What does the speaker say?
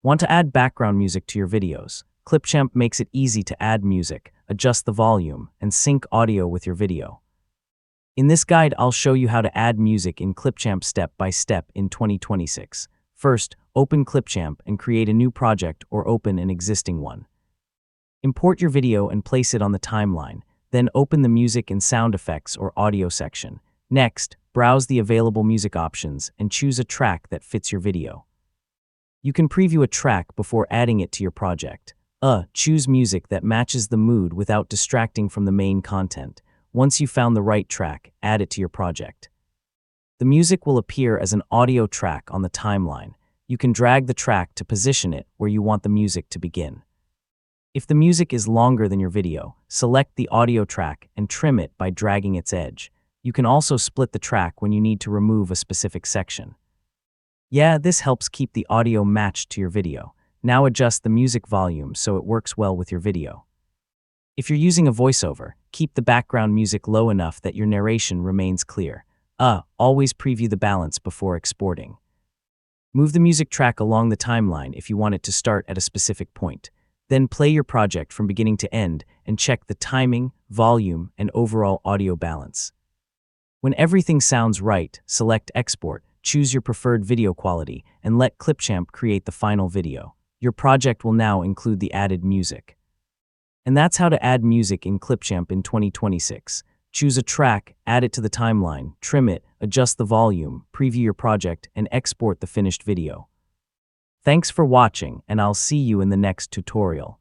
Want to add background music to your videos? Clipchamp makes it easy to add music, adjust the volume, and sync audio with your video. In this guide, I'll show you how to add music in Clipchamp step by step in 2026. First, open Clipchamp and create a new project or open an existing one. Import your video and place it on the timeline, then open the music and sound effects or audio section. Next, browse the available music options and choose a track that fits your video. You can preview a track before adding it to your project. Choose music that matches the mood without distracting from the main content. Once you've found the right track, add it to your project. The music will appear as an audio track on the timeline. You can drag the track to position it where you want the music to begin. If the music is longer than your video, select the audio track and trim it by dragging its edge. You can also split the track when you need to remove a specific section. This helps keep the audio matched to your video. Now adjust the music volume so it works well with your video. If you're using a voiceover, keep the background music low enough that your narration remains clear. Always preview the balance before exporting. Move the music track along the timeline if you want it to start at a specific point. Then play your project from beginning to end and check the timing, volume, and overall audio balance. When everything sounds right, select Export, choose your preferred video quality, and let Clipchamp create the final video. Your project will now include the added music. And that's how to add music in Clipchamp in 2026. Choose a track, add it to the timeline, trim it, adjust the volume, preview your project, and export the finished video. Thanks for watching, and I'll see you in the next tutorial.